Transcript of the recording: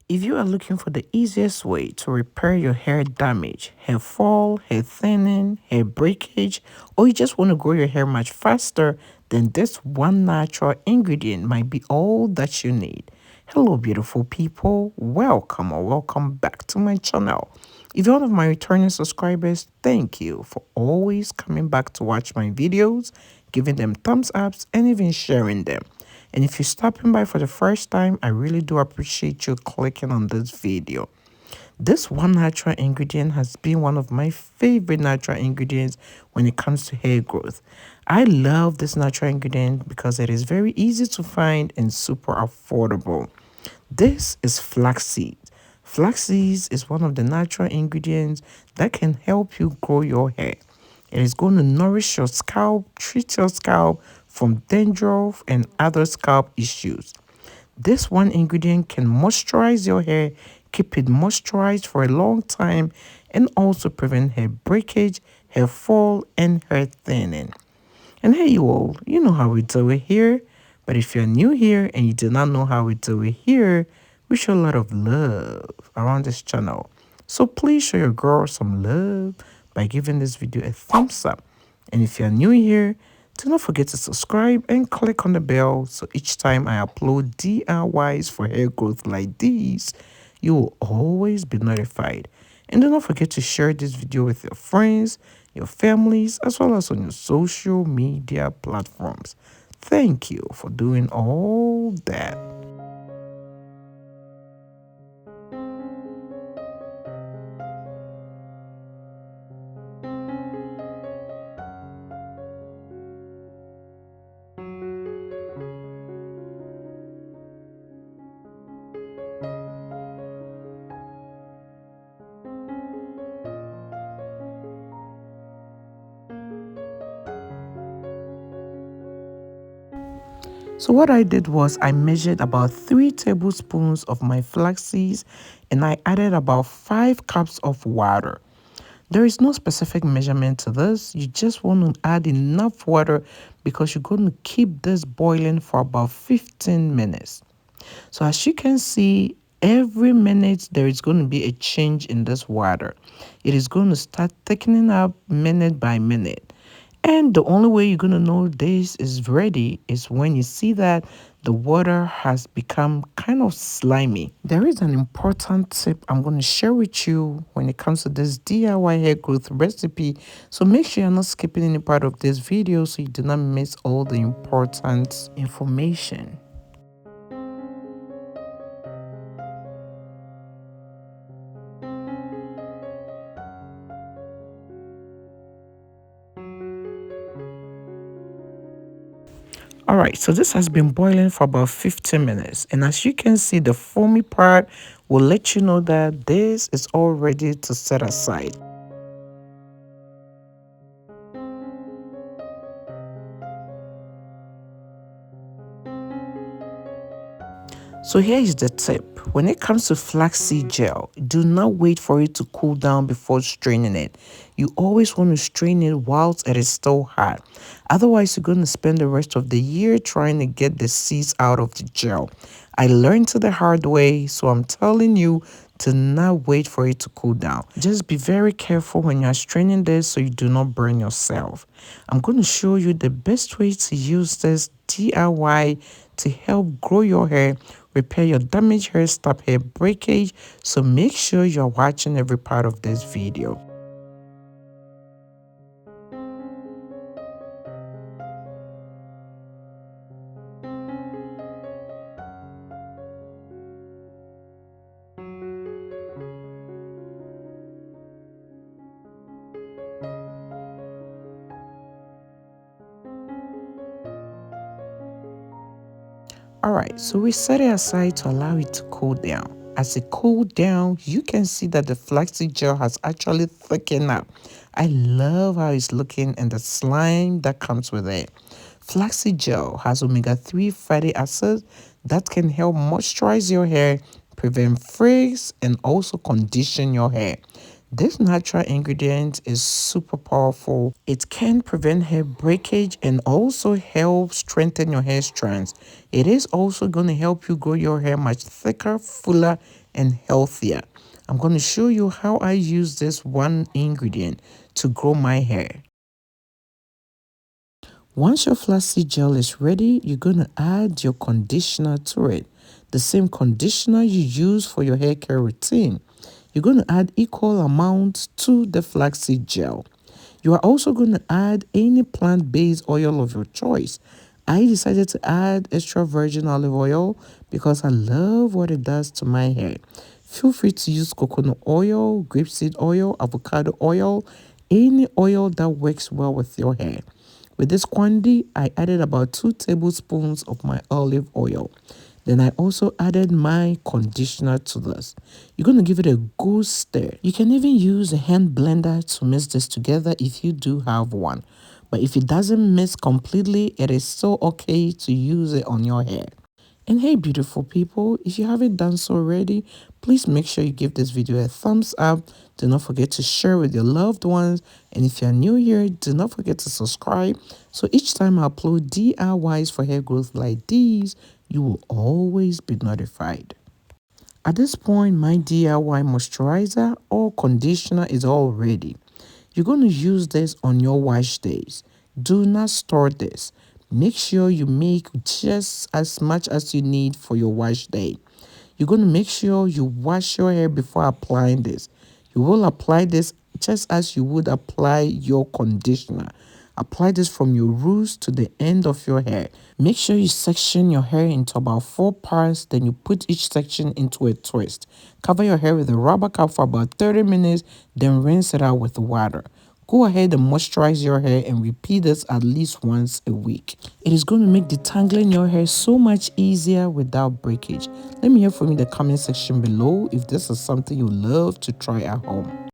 If you are looking for the easiest way to repair your hair damage, hair fall, hair thinning, hair breakage, or you just want to grow your hair much faster, then this one natural ingredient might be all that you need. Hello, beautiful people. Welcome or welcome back to my channel. If you're one of my returning subscribers, thank you for always coming back to watch my videos, giving them thumbs ups, and even sharing them. And if you're stopping by for the first time, I really do appreciate you clicking on this video. This one natural ingredient has been one of my favorite natural ingredients when it comes to hair growth. I love this natural ingredient because it is very easy to find and super affordable. This is flaxseed. Flaxseed is one of the natural ingredients that can help you grow your hair. It is going to nourish your scalp, treat your scalp from dandruff and other scalp issues. This one ingredient can moisturize your hair, keep it moisturized for a long time, and also prevent hair breakage, hair fall, and hair thinning. And hey, you all, you know how we do it here. But if you're new here and you do not know how we do it here, we show a lot of love around this channel. So please show your girl some love by giving this video a thumbs up. And if you're new here, do not forget to subscribe and click on the bell so each time I upload DIYs for hair growth like these, you will always be notified. And do not forget to share this video with your friends, your families, as well as on your social media platforms. Thank you for doing all that. So what I did was I measured about 3 tablespoons of my flax seeds and I added about 5 cups of water. There is no specific measurement to this. You just want to add enough water because you're going to keep this boiling for about 15 minutes. So as you can see, every minute there is going to be a change in this water. It is going to start thickening up minute by minute. And the only way you're going to know this is ready is when you see that the water has become kind of slimy. There is an important tip I'm going to share with you when it comes to this DIY hair growth recipe. So make sure you're not skipping any part of this video so you do not miss all the important information. All right, so this has been boiling for about 15 minutes. And as you can see, the foamy part will let you know that this is all ready to set aside. So here is the tip. When it comes to flaxseed gel, do not wait for it to cool down before straining it. You always want to strain it whilst it is still hot. Otherwise, you're going to spend the rest of the year trying to get the seeds out of the gel. I learned it the hard way, so I'm telling you to not wait for it to cool down. Just be very careful when you're straining this so you do not burn yourself. I'm going to show you the best way to use this DIY to help grow your hair, repair your damaged hair, stop hair breakage. So make sure you're watching every part of this video. All right, so we set it aside to allow it to cool down. As it cooled down, you can see that the flaxseed gel has actually thickened up. I love how it's looking and the slime that comes with it. Flaxseed gel has omega-3 fatty acids that can help moisturize your hair, prevent frizz, and also condition your hair. This natural ingredient is super powerful. It can prevent hair breakage and also help strengthen your hair strands. It is also going to help you grow your hair much thicker, fuller, and healthier. I'm going to show you how I use this one ingredient to grow my hair. Once your flaxseed gel is ready, you're going to add your conditioner to it. The same conditioner you use for your hair care routine. You're going to add equal amounts to the flaxseed gel. You are also going to add any plant-based oil of your choice. I decided to add extra virgin olive oil because I love what it does to my hair. Feel free to use coconut oil, grapeseed oil, avocado oil, any oil that works well with your hair. With this quantity, I added about 2 tablespoons of my olive oil. Then I also added my conditioner to this. You're going to give it a good stir. You can even use a hand blender to mix this together if you do have one. But if it doesn't mix completely, it is still okay to use it on your hair. And hey, beautiful people, if you haven't done so already, please make sure you give this video a thumbs up. Do not forget to share with your loved ones. And if you're new here, do not forget to subscribe. So each time I upload DIYs for hair growth like these, you will always be notified. At this point, my DIY moisturizer or conditioner is all ready. You're going to use this on your wash days. Do not store this. Make sure you make just as much as you need for your wash day. You're going to make sure you wash your hair before applying this. You will apply this just as you would apply your conditioner. Apply this from your roots to the end of your hair. Make sure you section your hair into about 4 parts, then you put each section into a twist. Cover your hair with a rubber cap for about 30 minutes, then rinse it out with water. Go ahead and moisturize your hair and repeat this at least once a week. It is going to make detangling your hair so much easier without breakage. Let me hear from you in the comment section below if this is something you love to try at home.